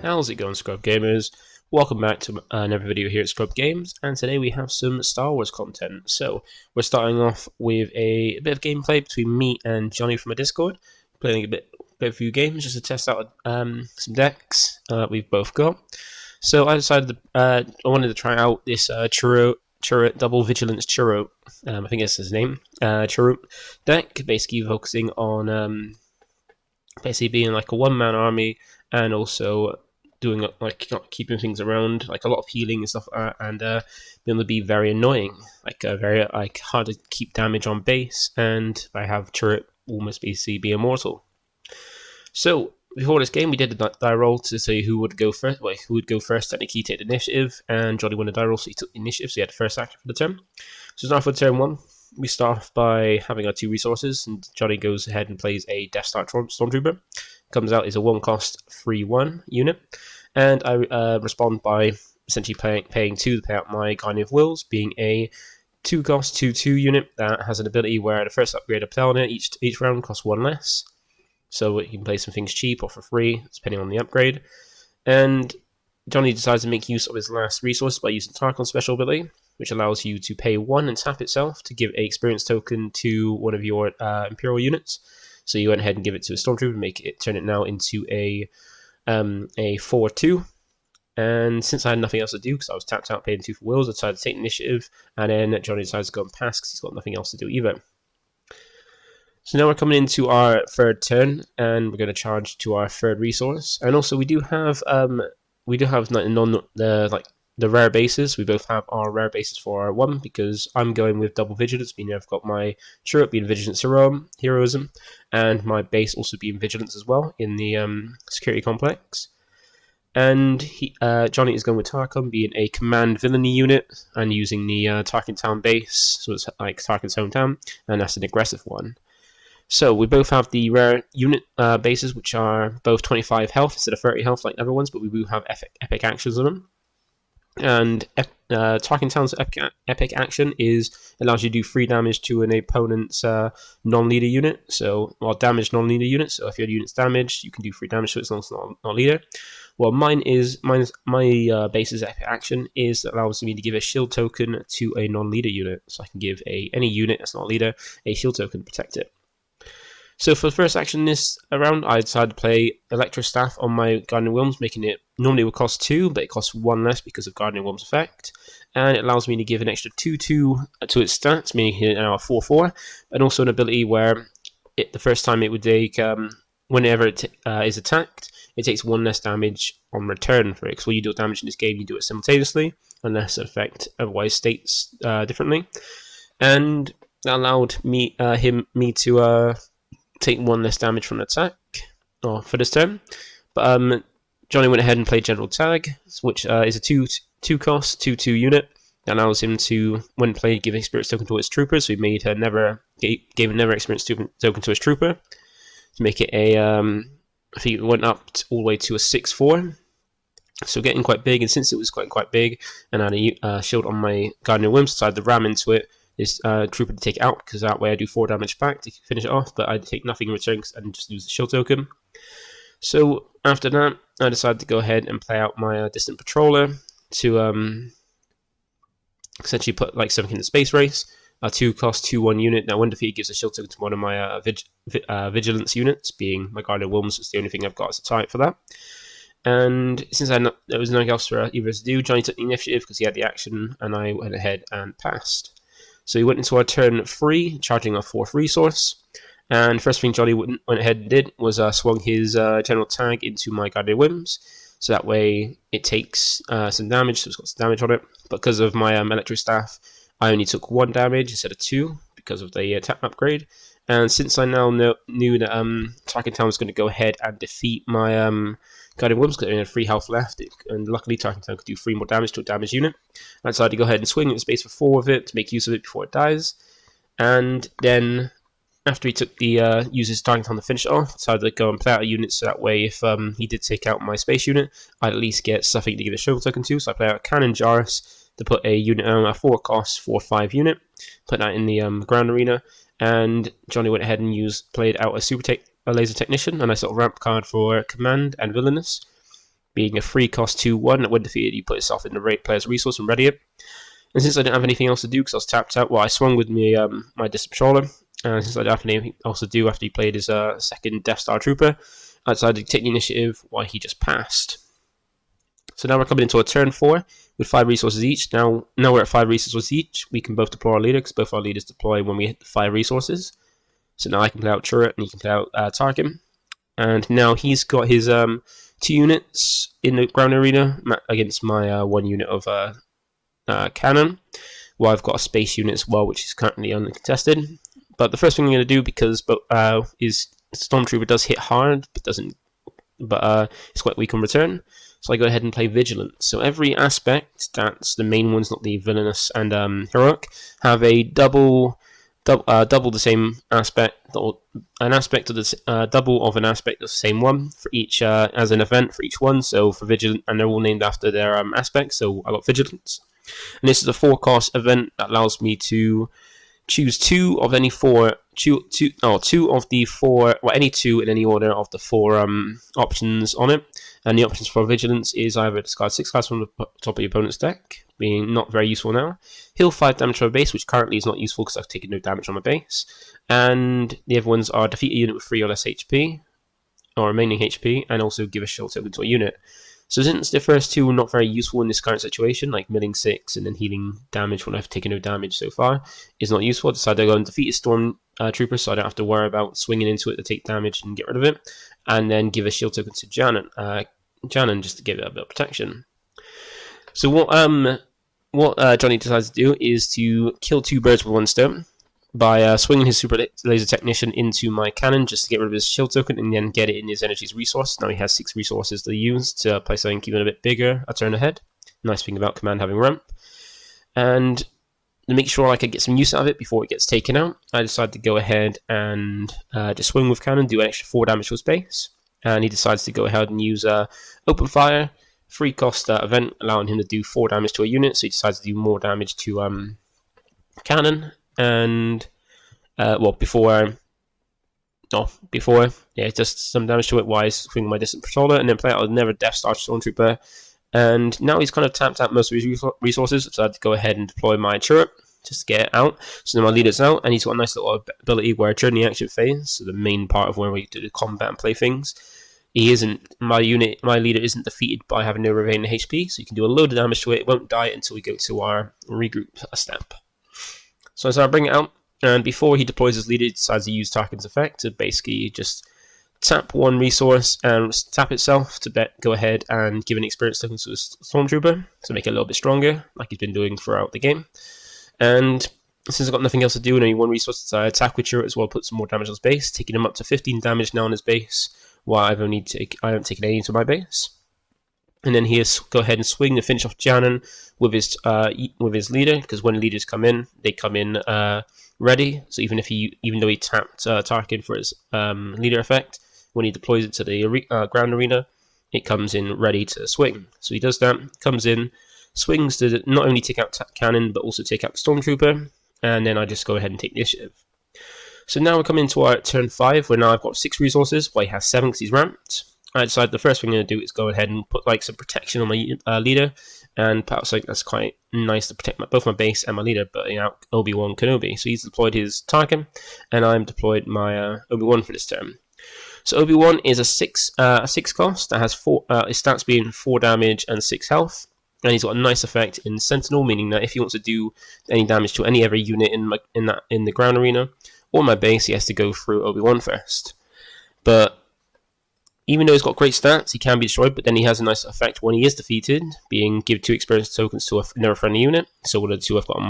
How's it going, Scrub Gamers? Welcome back to another video here at Scrub Games, and today we have some Star Wars content. So, we're starting off with a bit of gameplay between me and Johnny from a Discord, playing a bit of a few games just to test out some decks we've both got. So, I decided I wanted to try out this Chirrut Double Vigilance Chirrut, I think that's his name, Chirrut deck, basically focusing on basically being like a one-man army, and also doing like not keeping things around, like a lot of healing and stuff like that, and being able to be very annoying, like very hard to keep damage on base, and I have Chirrut almost basically be immortal. So before this game, we did a die roll to say who would go first. Well, who would go first? Technically, take the initiative, and Johnny won the die roll, so he took the initiative. So he had the first action for the turn. So start for turn one. We start off by having our 2 resources, and Johnny goes ahead and plays a Death Star Stormtrooper. Comes out is a 1-cost 3/1 unit, and I respond by essentially paying 2 to pay out my Guardian of Wills, being a 2-cost 2/2 unit that has an ability where the first upgrade I play on it each round costs 1 less. So you can play some things cheap or for free, depending on the upgrade. And Johnny decides to make use of his last resource by using Tarkin's special ability, which allows you to pay 1 and tap itself to give a experience token to one of your Imperial units. So you went ahead and give it to a Stormtrooper, turn it now into a 4/2. And since I had nothing else to do, because I was tapped out paying 2 for wills, I decided to take initiative, and then Johnny decides to go and pass because he's got nothing else to do either. So now we're coming into our 3rd turn, and we're going to charge to our 3rd resource. And also we do have the rare bases. We both have our rare bases for our 1, because I'm going with Double Vigilance, meaning I've got my Chirrut being Vigilance Heroism, and my base also being Vigilance as well in the security complex. And Johnny is going with Tarkin, being a command villainy unit, and using the Tarkin Town base, so it's like Tarkin's hometown, and that's an aggressive one. So we both have the rare unit bases, which are both 25 health instead of 30 health like the other ones, but we do have epic actions on them. And Tarkin Town's epic action allows you to do 3 damage to an opponent's non-leader unit. So, damaged non-leader unit. So if your unit's damaged, you can do 3 damage to it as long as it's not leader. Well, my base's epic action allows me to give a shield token to a non-leader unit. So I can give any unit that's not a leader a shield token to protect it. So for the first action this round, I decided to play Electro Staff on my Guardian of Wilms, making it, normally it would cost 2, but it costs 1 less because of Guardian of Wilms effect. And it allows me to give an extra 2/2 to its stats, meaning it now a 4/4, and also an ability where the first time it would take, whenever it is attacked, it takes 1 less damage on return for it. Because when you do damage in this game, you do it simultaneously, unless the effect otherwise states differently. And that allowed me to take 1 less damage from an attack for this turn. But Johnny went ahead and played General Tag, which is a 2-cost 2/2 unit that allows him to, when played, give experience token to his trooper. So he gave a never experience token to his trooper to make it a I think it went up all the way to a 6/4. So getting quite big, and since it was quite big, and I had a shield on my Guardian of Wilms, decided to ram into it. This trooper to take it out, because that way I do 4 damage back to finish it off, but I take nothing in return and just use the shield token. So after that, I decided to go ahead and play out my Distant Patroller to essentially put like something in the space race. A 2-cost 2/1 unit. Now when defeated, gives a shield token to one of my vigilance units, being my Guardian of Wilms. It's the only thing I've got as a type for that. And since there was nothing else for either to do, Johnny took the initiative because he had the action, and I went ahead and passed. So we went into our turn 3, charging our 4th resource. And first thing Johnny went ahead and did was swung his General Tag into my Guardian of Wilms. So that way it takes some damage, so it's got some damage on it. But because of my Electro Staff, I only took 1 damage instead of 2 because of the attack upgrade. And since I now knew that Tarkin Town was going to go ahead and defeat my Guardian of Wilms, because it only had 3 health left, and luckily Tarkin Town could do 3 more damage to a damaged unit, I decided to go ahead and swing at the space for 4 of it to make use of it before it dies. And then after he took the uses Tarkin Town to finish it off, I decided to go and play out a unit, so that way if he did take out my space unit, I'd at least get something to give a shield token to. So I play out Cannon Jarrus to put a unit on a 4-cost 4/5 unit, put that in the ground arena, and Johnny went ahead and played out a Laser Technician, and I sort of ramp card for Command and Villainous. being a free cost 2/1. When defeated, you put yourself in the player's resource and ready it. And since I didn't have anything else to do because I was tapped out, well, I swung with me my distant patroller. And since I didn't have anything else to do after he played his second Death Star Trooper, I decided to take the initiative while he just passed. So now we're coming into a turn 4 with 5 resources each. Now we're at 5 resources each. We can both deploy our leader because both our leaders deploy when we hit the 5 resources. So now I can play out Chirrut and he can play out Tarkin. And now he's got his 2 units in the ground arena against my 1 unit of cannon. Well, I've got a space unit as well, which is currently uncontested. But the first thing I'm going to do, because is Stormtrooper does hit hard, but it's quite weak on return. So I go ahead and play Vigilance. So every aspect, that's the main ones, not the villainous and heroic, have a double the same aspect, or an aspect of the double of an aspect of the same one for each as an event for each one. So for Vigilant, and they're all named after their aspects. So I got Vigilance, and this is a 4-cost event that allows me to choose 2 of any 4. Two of the 4, well, any 2 in any order of the 4 options on it. And the options for Vigilance is either discard 6 cards from the top of your opponent's deck, being not very useful now. Heal 5 damage to my base, which currently is not useful because I've taken no damage on my base. And the other ones are defeat a unit with 3 or less HP, or remaining HP, and also give a shield token to a unit. So since the first 2 are not very useful in this current situation, like milling 6 and then healing damage when I've taken no damage so far, is not useful, I decided to go and defeat a Storm Trooper so I don't have to worry about swinging into it to take damage and get rid of it, and then give a shield token to Janan just to give it a bit of protection. So what Johnny decides to do is to kill 2 birds with 1 stone by swinging his Super Laser Technician into my cannon just to get rid of his shield token and then get it in his energy's resource. Now he has 6 resources to use to play something even a bit bigger a turn ahead. Nice thing about command having ramp. And to make sure I could get some use out of it before it gets taken out, I decided to go ahead and just swing with cannon, do an extra 4 damage to his base. And he decides to go ahead and use Open Fire, 3-cost event, allowing him to do 4 damage to a unit. So he decides to do more damage to cannon. And before, just some damage to it while he's swinging my distant patroller, and then play out another Death Star Stormtrooper. And now he's kind of tapped out most of his resources, so I had to go ahead and deploy my Chirrut just to get it out. So now my leader's out, and he's got a nice little ability where during the action phase, so the main part of where we do the combat and play things, my leader isn't defeated by having no remaining HP, so you can do a load of damage to it. It won't die until we go to our regroup step. So as I bring it out, and before he deploys his leader, he decides to use Tarkin's effect to basically just tap 1 resource and tap itself to go ahead and give an experience token to a Stormtrooper to make it a little bit stronger, like he's been doing throughout the game. And since I've got nothing else to do and only 1 resource, I attack with Chirrut as well, put some more damage on his base, taking him up to 15 damage now on his base, while I haven't taken any to my base. And then he go ahead and swing to finish off Janan with his leader, because when leaders come in, they come in ready. So even though he tapped Tarkin for his leader effect, when he deploys it to the ground arena, it comes in ready to swing. So he does that, comes in, swings to not only take out cannon but also take out the Stormtrooper, and then I just go ahead and take the initiative. So now we're coming into our turn 5, where now I've got 6 resources, while he has 7 because he's ramped. I decided the first thing I'm going to do is go ahead and put some protection on my leader, and put out something that's quite nice to protect both my base and my leader, but Obi-Wan Kenobi. So he's deployed his Tarkin, and I'm deployed my Obi-Wan for this turn. So Obi-Wan is a 6 cost that has 4 his stats being 4 damage and 6 health, and he's got a nice effect in Sentinel, meaning that if he wants to do any damage to any other unit in the ground arena or my base, he has to go through Obi-Wan first. But even though he's got great stats, he can be destroyed, but then he has a nice effect when he is defeated, being give 2 experience tokens to another friendly unit. So what are the 2 I've got in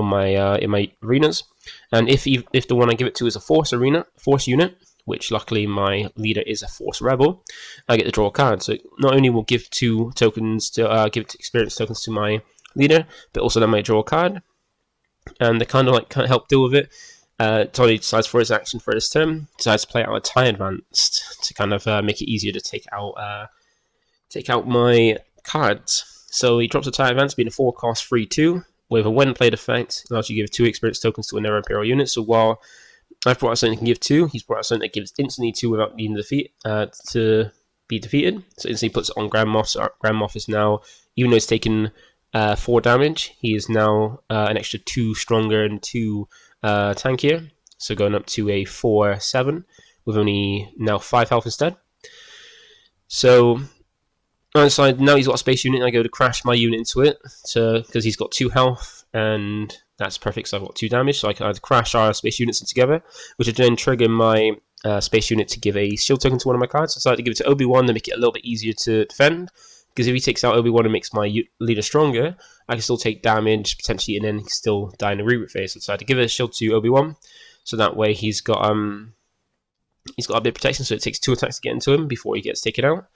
my arenas? And if the one I give it to is a force unit, which luckily my leader is a Force Rebel, I get to draw a card. So not only will give 2 tokens to give 2 experience tokens to my leader, but also then I draw a card, and they kind of help deal with it. Tony decides for his action for this turn, decides to play out a TIE Advanced to kind of make it easier to take out my cards. So he drops a TIE Advanced, being a 4-cost 3/2 with a when played effect, allows you to give 2 experience tokens to another Imperial unit. So while I've brought out something that can give 2, he's brought out something that gives instantly 2 without needing defeat to be defeated. So instantly puts it on Grand Moff. So Grand Moff is now, even though it's taken 4 damage, he is now an extra 2 stronger and 2 tankier. So going up to a 4/7 with only now 5 health instead. So on the side, now he's got a space unit, and I go to crash my unit into it because he's got 2 health, and that's perfect because I've got 2 damage. So I can either crash our space units together, which would then trigger my space unit to give a shield token to one of my cards. So I decided to give it to Obi-Wan to make it a little bit easier to defend. Because if he takes out Obi-Wan and makes my leader stronger, I can still take damage potentially, and then he can still die in the reboot phase. So I decided to give a shield to Obi-Wan, so that way he's got a bit of protection. So it takes 2 attacks to get into him before he gets taken out,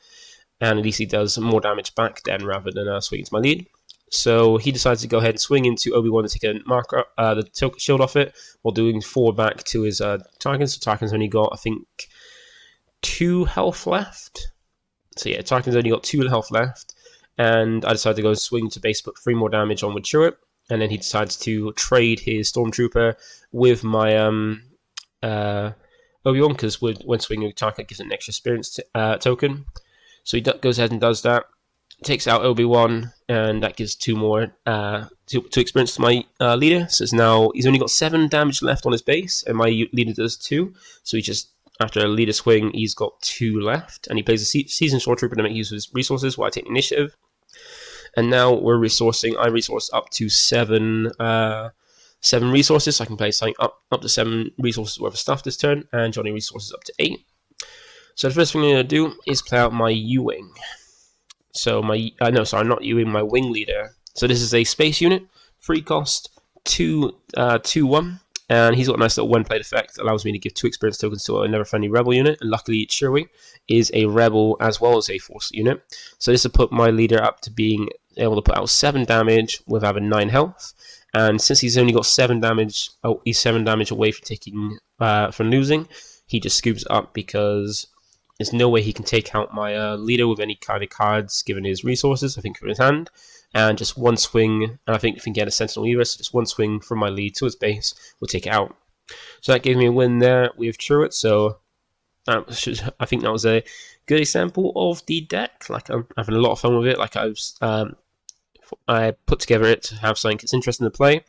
and at least he does more damage back then rather than swinging to my lead. So he decides to go ahead and swing into Obi-Wan and take a marker, the shield off it, while doing 4 back to his Tarkin. So Tarkin's only got, I think, 2 health left. So yeah, Tarkin's only got 2 health left, and I decided to go swing to base, put 3 more damage on with Chirrut, and then he decides to trade his Stormtrooper with my Obi-Wan, because when swinging Tarkin, it gives an extra experience token. So he goes ahead and does that, takes out Obi-Wan, and that gives 2 more 2 experience to my leader. So it's now, he's only got 7 damage left on his base, and my leader does 2, so he just, after a leader swing, he's got 2 left, and he plays a seasoned Stormtrooper to make use of his resources while I take initiative. And now we're resourcing. I resource up to 7 resources, so I can play something up to 7 resources worth of stuff this turn, and Johnny resources up to 8. So the first thing I'm going to do is play out my U-Wing. So my, not U-Wing, my Wing Leader. So this is a space unit, free cost, 2/1. And he's got a nice little one-plate effect that allows me to give 2 experience tokens to another friendly rebel unit. And luckily, Chirrut is a rebel as well as a force unit. So this will put my leader up to being able to put out 7 damage with having 9 health. And since he's only got 7 damage, he's 7 damage away from losing. He just scoops up because there's no way he can take out my leader with any kind of cards given his resources, I think, from his hand. And just 1 swing, and I think if we can get a Sentinel Weaver, so just 1 swing from my lead to his base will take it out. So that gave me a win there with Chirrut, so I think that was a good example of the deck. Like, I'm having a lot of fun with it. Like, I put together it to have something that's interesting to play,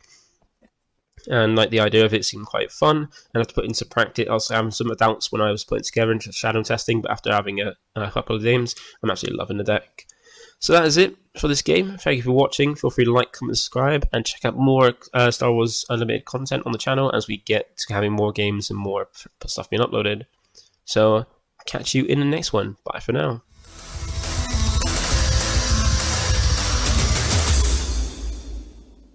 and like the idea of it seemed quite fun, and I have to put into practice. I was having some doubts when I was putting together into shadow testing, but after having a couple of games, I'm absolutely loving the deck. So that is it for this game. Thank you for watching. Feel free to like, comment, subscribe, and check out more Star Wars Unlimited content on the channel as we get to having more games and more stuff being uploaded. So catch you in the next one. Bye for now.